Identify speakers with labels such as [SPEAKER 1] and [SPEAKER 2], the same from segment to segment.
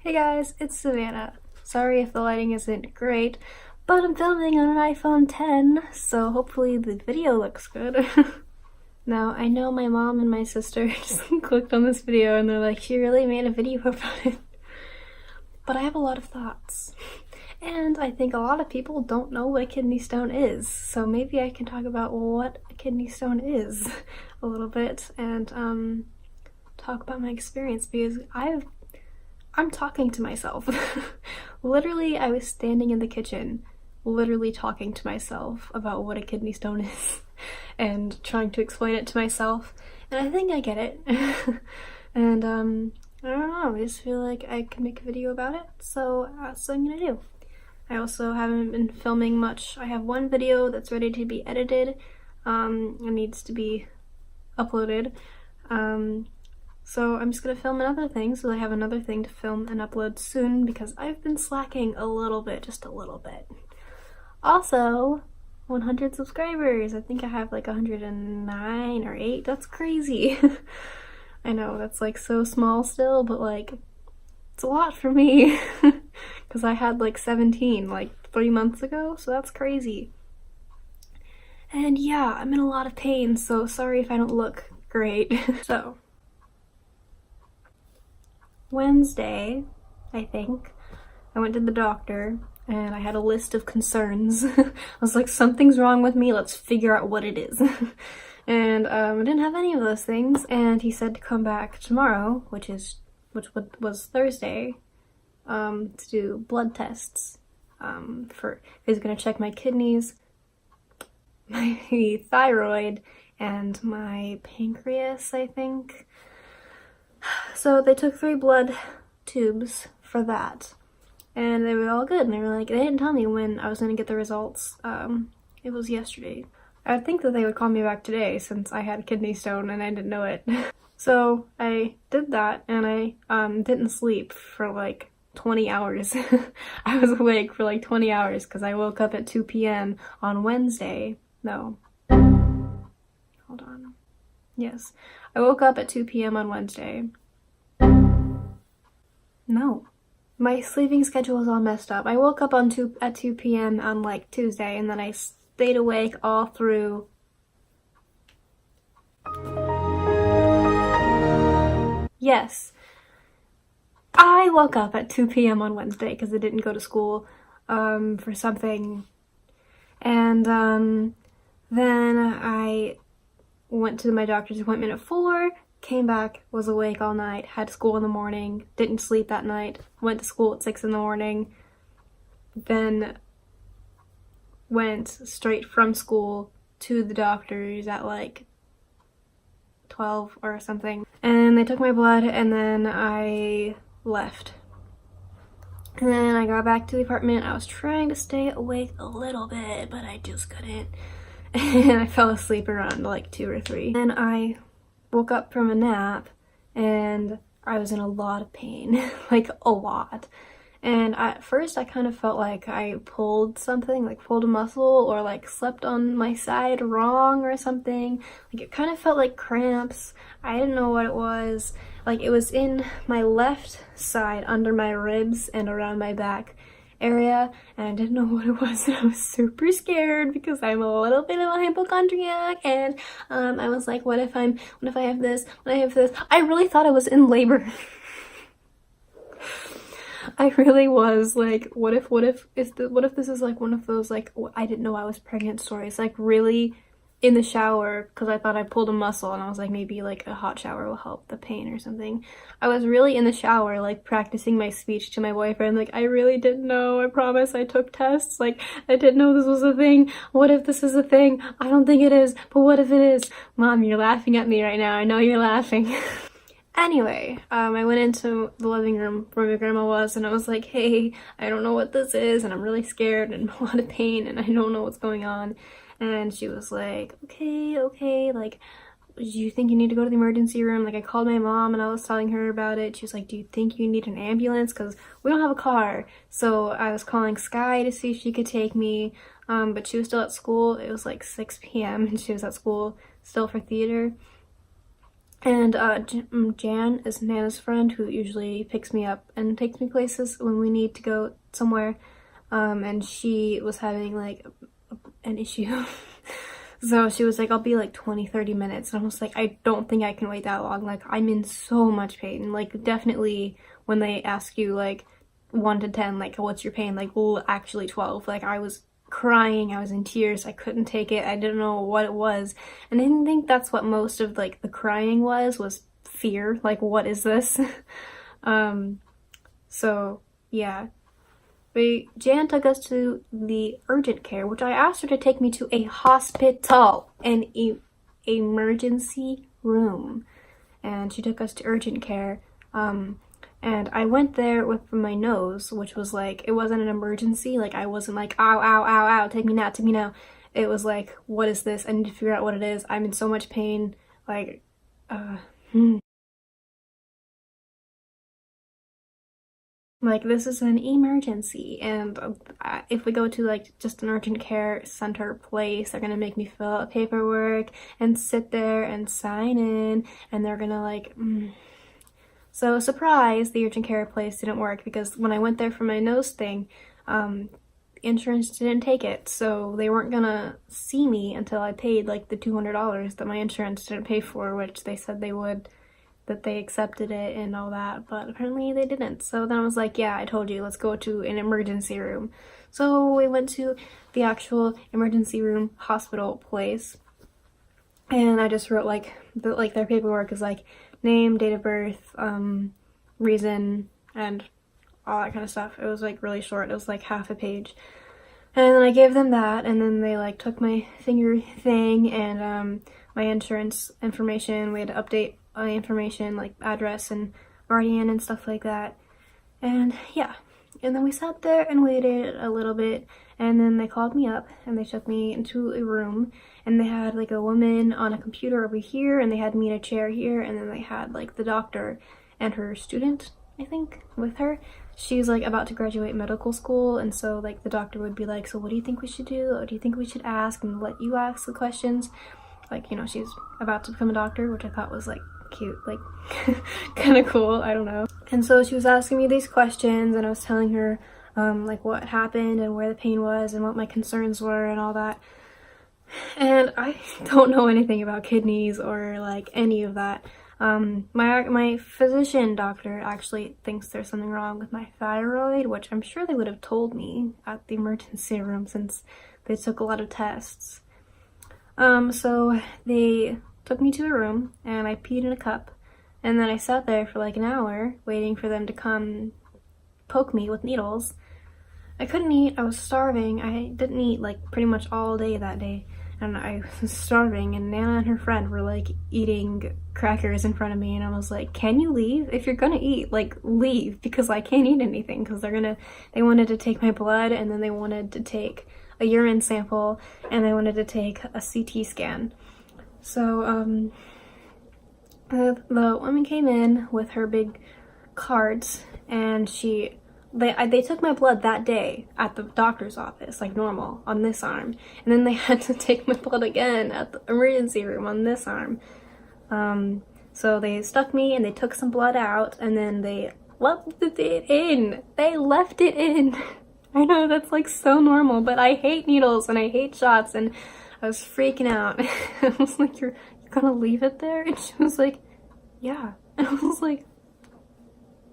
[SPEAKER 1] Hey guys, it's Savannah. Sorry if the lighting isn't great, but I'm filming on an iPhone 10, so hopefully the video looks good. Now, I know my mom and my sister just clicked on this video and they're like, she really made a video about it. But I have a lot of thoughts. And I think a lot of people don't know what a kidney stone is, so maybe I can talk about what a kidney stone is a little bit and talk about my experience because I'm talking to myself. Literally, I was standing in the kitchen, literally talking to myself about what a kidney stone is and trying to explain it to myself, and I think I get it. And I don't know, I just feel like I can make a video about it, so that's what I'm gonna do. I also haven't been filming much. I have one video that's ready to be edited. It needs to be uploaded. So I'm just gonna film another thing so I have another thing to film and upload soon because I've been slacking a little bit, just a little bit. Also, 100 subscribers. I think I have like 109 or 8. That's crazy. I know, that's like so small still, but like, it's a lot for me because I had like 17 like 3 months ago, so that's crazy. And yeah, I'm in a lot of pain, so sorry if I don't look great. So, Wednesday, I think, I went to the doctor and I had a list of concerns. I was like, something's wrong with me, let's figure out what it is. And I didn't have any of those things, and he said to come back tomorrow, which was Thursday, to do blood tests. He's gonna check my kidneys, my thyroid, and my pancreas, I think. So they took 3 blood tubes for that, and they were all good, and they were like, they didn't tell me when I was gonna get the results. It was yesterday. I would think that they would call me back today since I had a kidney stone and I didn't know it. So I did that, and I didn't sleep for like 20 hours. I was awake for like 20 hours because I woke up at 2 p.m. on Wednesday. No. Hold on. Yes. I woke up at 2 p.m. on Wednesday. No. My sleeping schedule was all messed up. I woke up at 2 p.m. on like Tuesday, and then I stayed awake all through. Yes. I woke up at 2 p.m. on Wednesday because I didn't go to school for something. And then I went to my doctor's appointment at 4, came back, was awake all night, had school in the morning, didn't sleep that night, went to school at 6 in the morning, then went straight from school to the doctor's at like 12 or something. And they took my blood, and then I left. And then I got back to the apartment. I was trying to stay awake a little bit, but I just couldn't. And I fell asleep around like 2 or 3. And I woke up from a nap and I was in a lot of pain, like a lot. And at first I kind of felt like I pulled something, like pulled a muscle or like slept on my side wrong or something. Like it kind of felt like cramps. I didn't know what it was. Like it was in my left side under my ribs and around my back area, and I didn't know what it was, and I was super scared because I'm a little bit of a hypochondriac, and I was like, what if I have this, what if I have this? I really thought I was in labor. I really was like, what if this is like one of those like I didn't know I was pregnant stories, like really in the shower because I thought I pulled a muscle and I was like, maybe like a hot shower will help the pain or something. I was really in the shower like practicing my speech to my boyfriend, like, I really didn't know, I promise I took tests, like I didn't know this was a thing. What if this is a thing? I don't think it is, but what if it is? Mom, you're laughing at me right now, I know you're laughing. Anyway, I went into the living room where my grandma was, and I was like, hey, I don't know what this is, and I'm really scared and in a lot of pain, and I don't know what's going on. And she was like, okay, like, do you think you need to go to the emergency room? Like, I called my mom and I was telling her about it. She was like, do you think you need an ambulance? Because we don't have a car. So I was calling Sky to see if she could take me, but she was still at school. It was like 6 p.m. and she was at school still for theater. And Jan is Nana's friend who usually picks me up and takes me places when we need to go somewhere. And she was having like an issue. So she was like, I'll be like 20-30 minutes. And I was like, I don't think I can wait that long. Like, I'm in so much pain. Like, definitely when they ask you like 1 to 10, like, what's your pain? Like, well, actually 12. Like, I was crying, I was in tears, I couldn't take it, I didn't know what it was. And I didn't think that's what most of like the crying was fear. Like, what is this? So yeah. Jan took us to the urgent care, which I asked her to take me to a hospital, an emergency room. And she took us to urgent care. And I went there with my nose, which was like, it wasn't an emergency. Like, I wasn't like, ow, ow, ow, ow, take me now, take me now. It was like, what is this? I need to figure out what it is. I'm in so much pain. Like, Like, this is an emergency, and if we go to like just an urgent care center place, they're gonna make me fill out paperwork and sit there and sign in, and they're gonna like, So surprise, the urgent care place didn't work because when I went there for my nose thing, insurance didn't take it, so they weren't gonna see me until I paid like the $200 that my insurance didn't pay for, which they said they would, that they accepted it and all that, but apparently they didn't. So then I was like, yeah, I told you, let's go to an emergency room. So we went to the actual emergency room hospital place, and I just wrote like their paperwork is like name, date of birth, reason, and all that kind of stuff. It was like really short. It was like half a page. And then I gave them that, and then they like took my finger thing and my insurance information. We had to update information like address and guardian and stuff like that. And yeah, and then we sat there and waited a little bit, and then they called me up and they took me into a room, and they had like a woman on a computer over here, and they had me in a chair here, and then they had like the doctor and her student, I think, with her. She's like about to graduate medical school, and so like the doctor would be like, so what do you think we should do? What do you think we should ask? And let you ask the questions. Like, you know, she's about to become a doctor, which I thought was like cute, like kind of cool, I don't know. And so she was asking me these questions, and I was telling her like what happened and where the pain was and what my concerns were and all that. And I don't know anything about kidneys or like any of that. My physician doctor actually thinks there's something wrong with my thyroid, which I'm sure they would have told me at the emergency room since they took a lot of tests. So they took me to a room, and I peed in a cup, and then I sat there for like an hour waiting for them to come poke me with needles. I couldn't eat, I was starving. I didn't eat like pretty much all day that day, and I was starving, and Nana and her friend were like eating crackers in front of me, and I was like, can you leave? If you're gonna eat, like, leave, because I can't eat anything, because they wanted to take my blood, and then they wanted to take a urine sample, and they wanted to take a CT scan. So the woman came in with her big cards, and they took my blood that day at the doctor's office like normal on this arm, and then they had to take my blood again at the emergency room on this arm. So they stuck me and they took some blood out, and then they left it in. They left it in. I know that's like so normal, but I hate needles and I hate shots, and I was freaking out. I was like, you're gonna leave it there? And she was like, yeah. And I was like,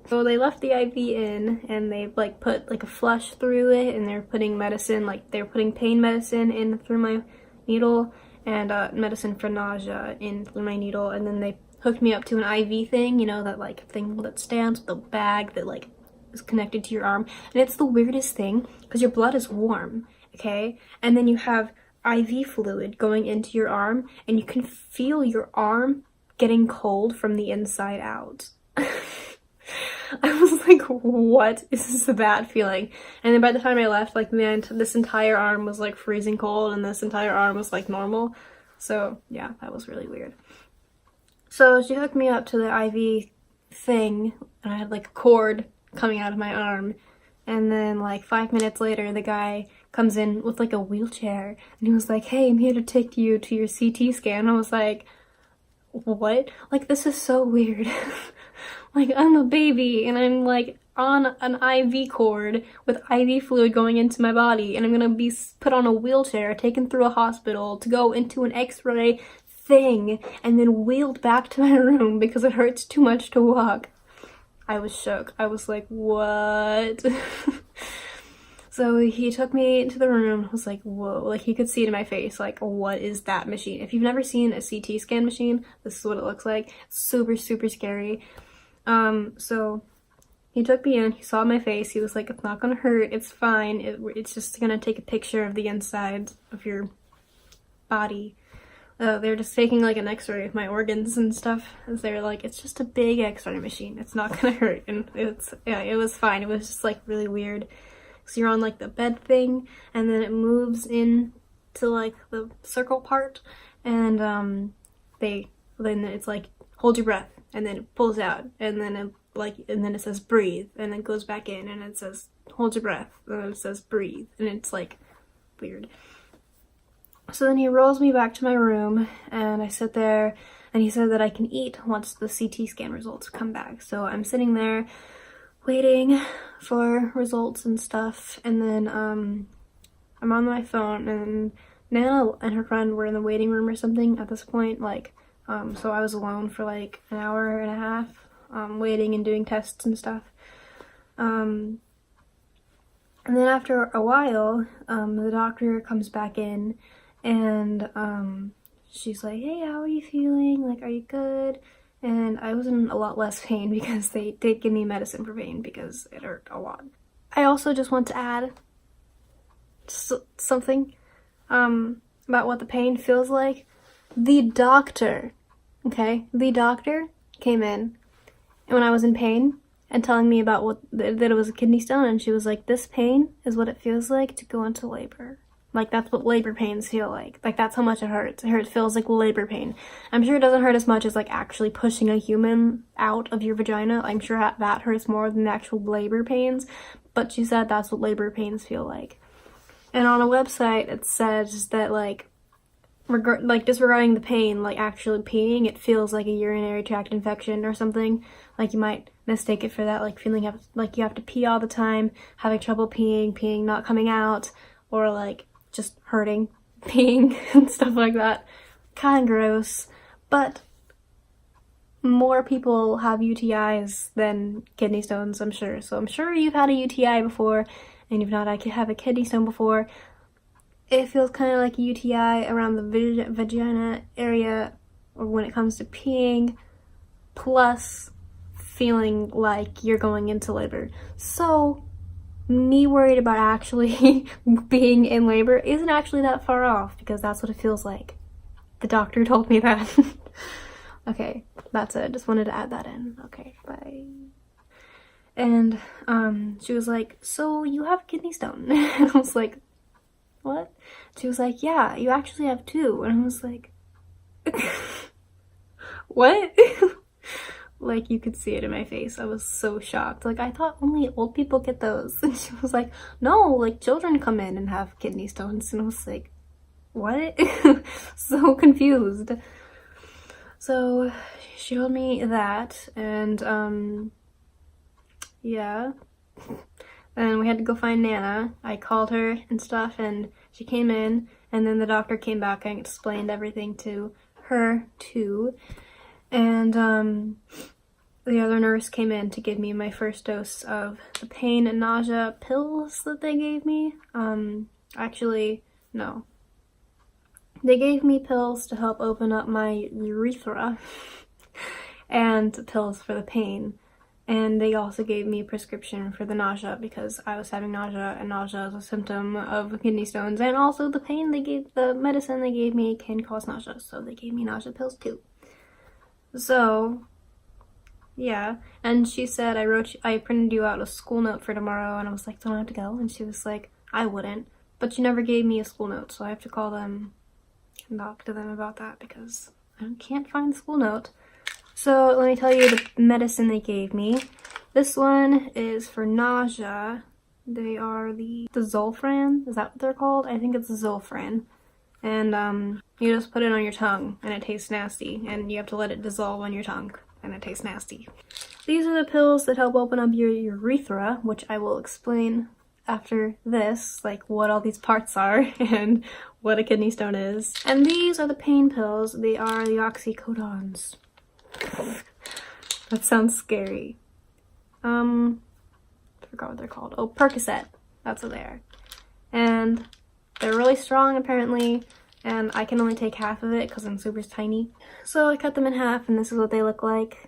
[SPEAKER 1] so they left the IV in, and they like put like a flush through it, and they're putting medicine, like they're putting pain medicine in through my needle, and medicine for nausea in through my needle, and then they hooked me up to an IV thing, you know, that like thing that stands with the bag that like is connected to your arm. And it's the weirdest thing because your blood is warm, okay? And then you have IV fluid going into your arm, and you can feel your arm getting cold from the inside out. I was like, what is this bad feeling? And then by the time I left, like, man, this entire arm was like freezing cold, and this entire arm was like normal. So yeah, that was really weird. So she hooked me up to the IV thing, and I had like a cord coming out of my arm. And then like 5 minutes later, the guy comes in with like a wheelchair, and he was like, hey, I'm here to take you to your CT scan. I was like, what? Like, this is so weird. Like, I'm a baby and I'm like on an IV cord with IV fluid going into my body, and I'm gonna be put on a wheelchair, taken through a hospital to go into an x-ray thing, and then wheeled back to my room because it hurts too much to walk. I was shook. I was like, what? So he took me into the room. I was like, whoa. Like, he could see it in my face. Like, what is that machine? If you've never seen a CT scan machine, this is what it looks like. Super, super scary. So he took me in. He saw my face. He was like, it's not gonna hurt. It's fine. It's just gonna take a picture of the inside of your body. They're just taking like an x-ray of my organs and stuff. And they're like, it's just a big x-ray machine. It's not gonna hurt. And it was fine. It was just like really weird. So you're on like the bed thing, and then it moves in to like the circle part, and then it's like, hold your breath, and then it pulls out, and then it says breathe, and it goes back in, and it says hold your breath, and then it says breathe, and it's like weird. So then he rolls me back to my room, and I sit there, and he said that I can eat once the CT scan results come back. So I'm sitting there waiting for results and stuff, and then I'm on my phone, and Nana and her friend were in the waiting room or something at this point, like, so I was alone for like an hour and a half, waiting and doing tests and stuff. And then after a while, the doctor comes back in, and she's like, hey, how are you feeling? Like, are you good? And I was in a lot less pain because they did give me medicine for pain because it hurt a lot. I also just want to add something about what the pain feels like. The doctor came in when I was in pain and telling me about that it was a kidney stone, and she was like, this pain is what it feels like to go into labor. Like, that's what labor pains feel like. Like, that's how much it hurts. It feels like labor pain. I'm sure it doesn't hurt as much as, like, actually pushing a human out of your vagina. I'm sure that hurts more than the actual labor pains. But she said that's what labor pains feel like. And on a website, it says that, like, disregarding the pain, like, actually peeing, it feels like a urinary tract infection or something. Like, you might mistake it for that, like, feeling like you have to pee all the time, having trouble peeing not coming out, or, like, just hurting, peeing, and stuff like that. Kinda gross, but more people have UTIs than kidney stones, I'm sure. So I'm sure you've had a UTI before, and if not, I could have a kidney stone before. It feels kind of like a UTI around the vagina area, or when it comes to peeing, plus feeling like you're going into labor. So me worried about actually being in labor isn't actually that far off, because that's what it feels like. The doctor told me that. Okay, that's it. Just wanted to add that in. Okay, bye. And she was like, so you have a kidney stone? And I was like, what? She was like, yeah, you actually have two. And I was like, what? Like, you could see it in my face. I was so shocked. Like, I thought only old people get those. And she was like, no, like, children come in and have kidney stones. And I was like, what? So confused. So she told me that, and yeah. And we had to go find Nana. I called her and stuff, and she came in, and then the doctor came back and explained everything to her too. And the other nurse came in to give me my first dose of the pain and nausea pills that they gave me. Actually, no. They gave me pills to help open up my urethra and pills for the pain. And they also gave me a prescription for the nausea because I was having nausea, and nausea is a symptom of kidney stones. And also the medicine they gave me can cause nausea, so they gave me nausea pills too. So, yeah. And she said, I printed you out a school note for tomorrow, and I was like, don't I have to go? And she was like, I wouldn't. But you never gave me a school note, so I have to call them and talk to them about that because I can't find the school note. So let me tell you the medicine they gave me. This one is for nausea. They are the Zofran. Is that what they're called? I think it's Zofran. and you just put it on your tongue and it tastes nasty, and you have to let it dissolve on your tongue and it tastes nasty. These are the pills that help open up your urethra, which I will explain after this, like what all these parts are and what a kidney stone is. And these are the pain pills. They are the oxycodons. That sounds scary. I forgot what they're called. Oh, Percocet. That's what they are. And they're really strong apparently, and I can only take half of it because I'm super tiny. So I cut them in half and this is what they look like.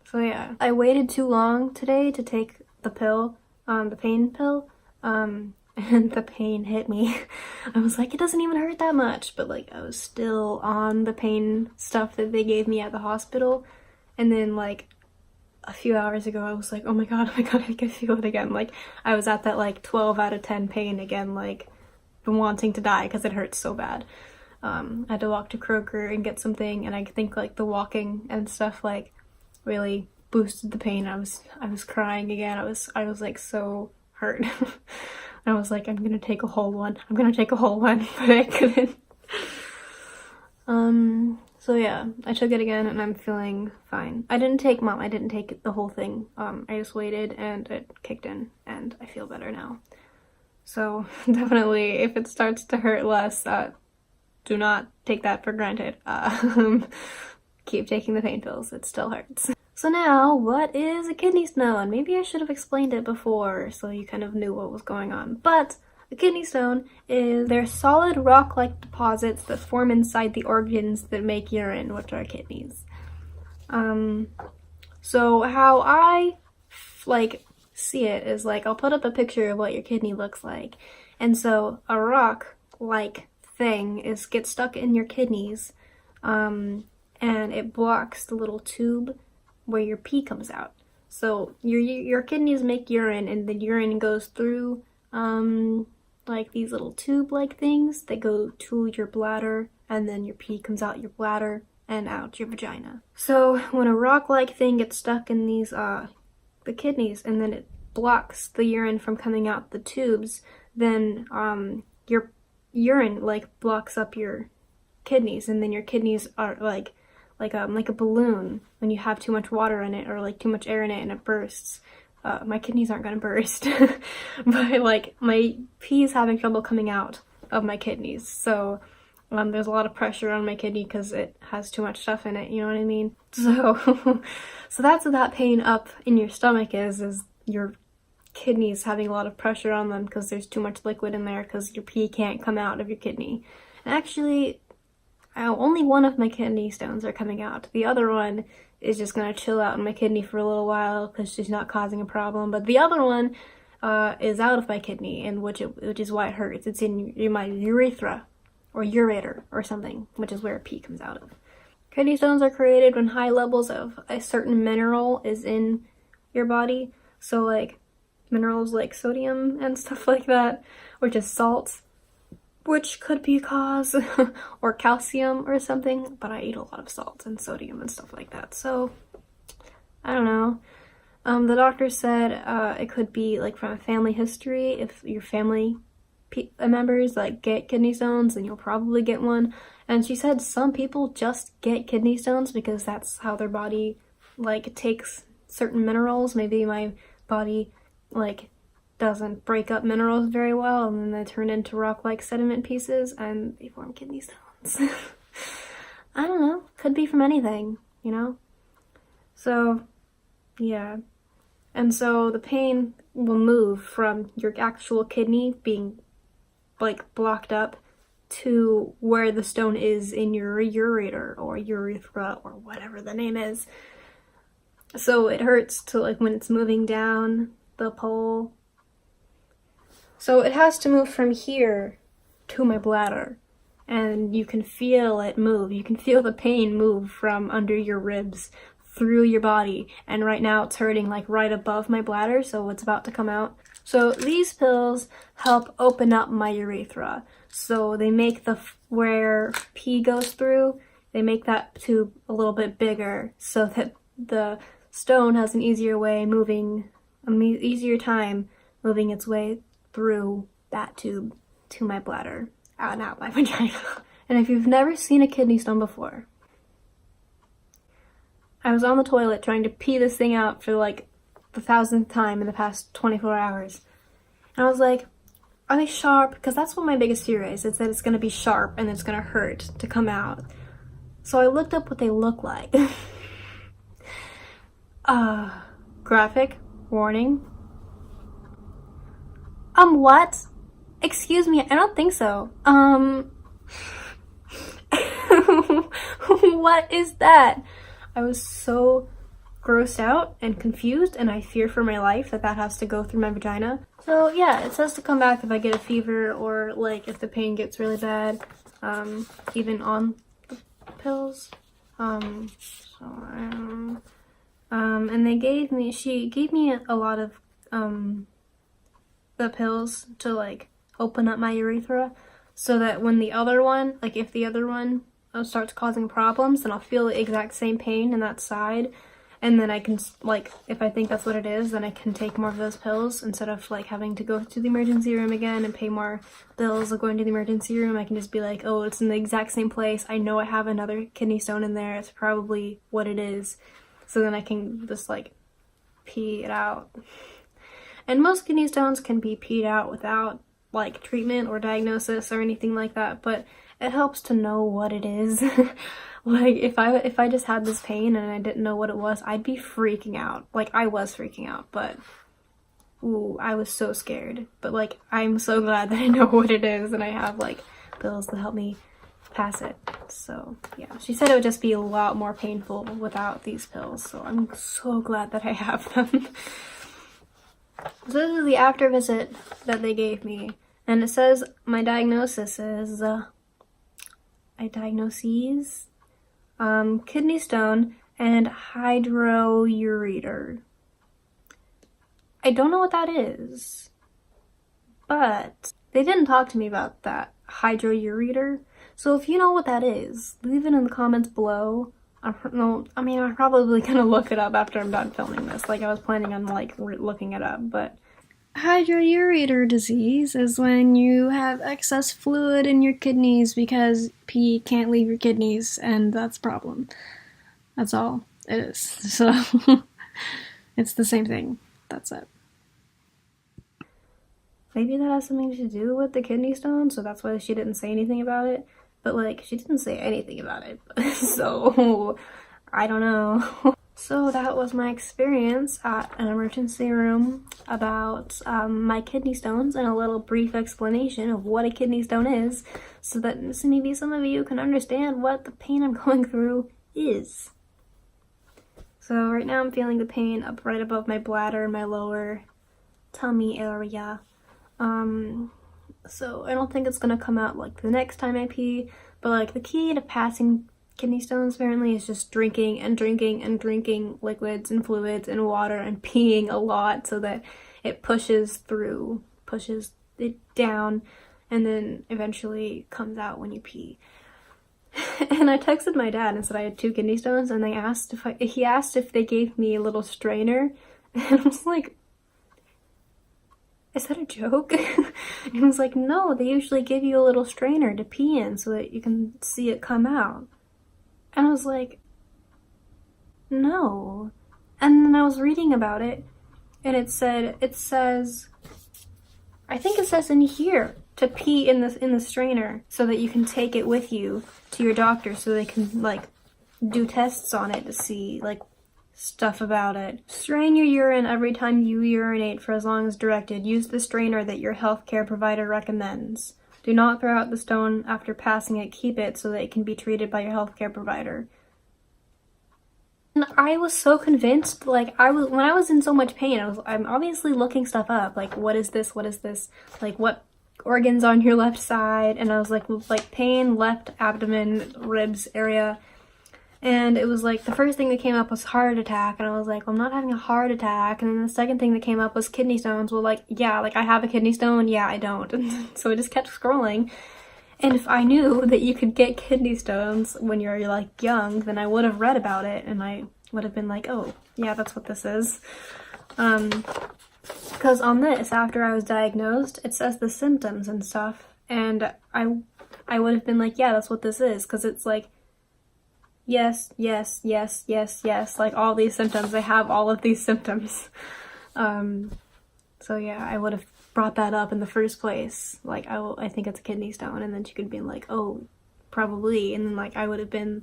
[SPEAKER 1] So yeah, I waited too long today to take the pill, the pain pill, and the pain hit me. I was like, it doesn't even hurt that much, but like I was still on the pain stuff that they gave me at the hospital, and then like a few hours ago I was like, oh my god, I can feel it again. Like I was at that like 12 out of 10 pain again, like wanting to die because it hurts so bad. I had to walk to Kroger and get something, and I think like the walking and stuff like really boosted the pain. I was crying again. I was like so hurt. I was like, I'm gonna take a whole one, but I couldn't. So yeah, I took it again and I'm feeling fine. I didn't take the whole thing. I just waited and it kicked in and I feel better now. So definitely, if it starts to hurt less, do not take that for granted. Keep taking the pain pills, it still hurts. So now, what is a kidney stone? Maybe I should have explained it before so you kind of knew what was going on. But a kidney stone they're solid rock-like deposits that form inside the organs that make urine, which are kidneys. So how I like see it is like, I'll put up a picture of what your kidney looks like. And so a rock-like thing gets stuck in your kidneys, and it blocks the little tube where your pee comes out. So your kidneys make urine, and the urine goes through like these little tube-like things that go to your bladder, and then your pee comes out your bladder and out your vagina. So when a rock-like thing gets stuck in these the kidneys, and then it blocks the urine from coming out the tubes, then your urine like blocks up your kidneys, and then your kidneys are like a balloon when you have too much water in it or like too much air in it and it bursts. My kidneys aren't gonna burst, but like my pee is having trouble coming out of my kidneys. So there's a lot of pressure on my kidney because it has too much stuff in it, you know what I mean? So so that's what that pain up in your stomach is your kidneys having a lot of pressure on them because there's too much liquid in there because your pee can't come out of your kidney. And actually, only one of my kidney stones are coming out. The other one is just gonna chill out in my kidney for a little while because she's not causing a problem. But the other one is out of my kidney, and which is why it hurts. It's in my urethra or ureter or something, which is where pee comes out of. Kidney stones are created when high levels of a certain mineral is in your body. So like minerals like sodium and stuff like that, which is salt, which could be a cause, or calcium or something, but I eat a lot of salt and sodium and stuff like that, so I don't know. The doctor said it could be like from a family history. If your family members like get kidney stones, then you'll probably get one. And she said some people just get kidney stones because that's how their body like takes certain minerals. Maybe my body like doesn't break up minerals very well, and then they turn into rock-like sediment pieces and they form kidney stones. I don't know, could be from anything, you know? So yeah, and so the pain will move from your actual kidney being like blocked up to where the stone is in your ureter or urethra or whatever the name is. So it hurts to like when it's moving down the pole. So it has to move from here to my bladder, and you can feel it move. You can feel the pain move from under your ribs through your body, and right now it's hurting like right above my bladder, so it's about to come out. So these pills help open up my urethra. So they make where pee goes through, they make that tube a little bit bigger so that the stone has an easier time moving its way through that tube to my bladder and out my vagina. And if you've never seen a kidney stone before, I was on the toilet trying to pee this thing out for like the 1,000th time in the past 24 hours. And I was like, are they sharp? Because that's what my biggest fear is. It's that it's going to be sharp and it's going to hurt to come out. So I looked up what they look like. Graphic warning. What? Excuse me, I don't think so. What is that? I was so grossed out and confused, and I fear for my life that has to go through my vagina. So yeah, it says to come back if I get a fever or like if the pain gets really bad, even on the pills. And she gave me a lot of the pills to like open up my urethra, so that when the other one, like if the other one starts causing problems, then I'll feel the exact same pain in that side, and then I can, like, if I think that's what it is, then I can take more of those pills instead of like having to go to the emergency room again and pay more bills of going to the emergency room. I can just be like, oh, it's in the exact same place, I know I have another kidney stone in there, it's probably what it is, so then I can just like pee it out. And most kidney stones can be peed out without like treatment or diagnosis or anything like that, but it helps to know what it is. Like if I just had this pain and I didn't know what it was, I'd be freaking out. Like I was freaking out, but ooh, I was so scared. But like I'm so glad that I know what it is and I have like pills to help me pass it. So yeah, she said it would just be a lot more painful without these pills, so I'm so glad that I have them. So this is the after visit that they gave me, and it says my diagnosis is kidney stone and hydroureter. I don't know what that is, but they didn't talk to me about that hydroureter. So if you know what that is, leave it in the comments below. I'm probably gonna look it up after I'm done filming this. Like I was planning on like looking it up, but hydroureter disease is when you have excess fluid in your kidneys because pee can't leave your kidneys, and that's a problem. That's all it is. So it's the same thing. That's it. Maybe that has something to do with the kidney stone, so that's why she didn't say anything about it. But like, she didn't say anything about it, so I don't know. So that was my experience at an emergency room about my kidney stones and a little brief explanation of what a kidney stone is, so that maybe some of you can understand what the pain I'm going through is. So right now I'm feeling the pain up right above my bladder, my lower tummy area. So I don't think it's gonna come out like the next time I pee, but like the key to passing kidney stones apparently is just drinking and drinking and drinking liquids and fluids and water and peeing a lot, so that it pushes it down and then eventually comes out when you pee. And I texted my dad and said I had 2 kidney stones, and he asked if they gave me a little strainer, and I was like, is that a joke? And he was like, no, they usually give you a little strainer to pee in so that you can see it come out. And I was like, no. And then I was reading about it, and I think it says in here to pee in the strainer so that you can take it with you to your doctor so they can like do tests on it to see like stuff about it. Strain your urine every time you urinate for as long as directed. Use the strainer that your healthcare provider recommends. Do not throw out the stone after passing it. Keep it so that it can be treated by your healthcare provider. And I was so convinced, like when I was in so much pain, I'm obviously looking stuff up, like what is this, like what organs on your left side, and I was like pain, left abdomen, ribs area. And it was like the first thing that came up was heart attack, and I was like, well, I'm not having a heart attack. And then the second thing that came up was kidney stones. Well, like, yeah, like I have a kidney stone, yeah, I don't. And so I just kept scrolling. And if I knew that you could get kidney stones when you're like young, then I would have read about it, and I would have been like, oh, yeah, that's what this is. Because on this, after I was diagnosed, it says the symptoms and stuff, and I would have been like, yeah, that's what this is, because it's like, yes, yes, yes, yes, yes, like all these symptoms. I have all of these symptoms. So yeah, I would have brought that up in the first place. Like, I think it's a kidney stone, and then she could be like, oh, probably, and then like I would have been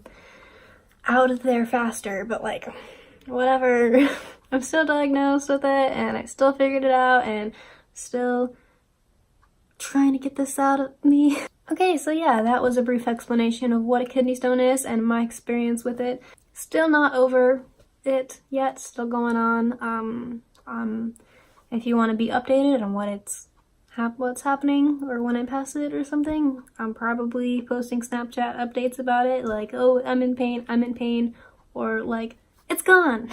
[SPEAKER 1] out of there faster, but like, whatever. I'm still diagnosed with it, and I still figured it out, and still trying to get this out of me. Okay, so yeah, that was a brief explanation of what a kidney stone is and my experience with it. Still not over it yet, still going on. If you want to be updated on what's happening or when I pass it or something, I'm probably posting Snapchat updates about it, like, oh, I'm in pain, or like, it's gone.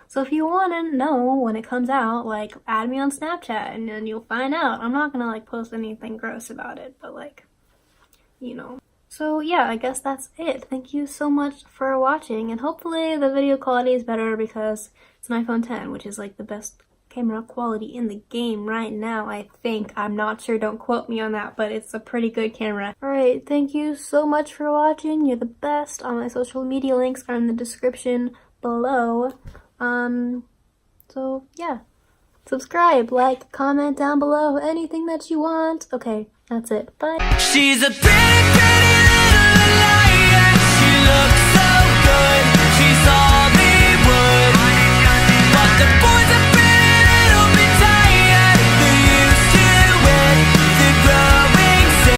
[SPEAKER 1] So if you want to know when it comes out, like, add me on Snapchat and then you'll find out. I'm not gonna like post anything gross about it, but like, you know. So yeah, I guess that's it. Thank you so much for watching, and hopefully the video quality is better because it's an iPhone 10, which is like the best camera quality in the game right now, I think. I'm not sure, don't quote me on that, but it's a pretty good camera. Alright, thank you so much for watching. You're the best. All my social media links are in the description below. So yeah, subscribe, like, comment down below, anything that you want. Okay, that's it. Bye. She's a pretty, pretty little liar. She looks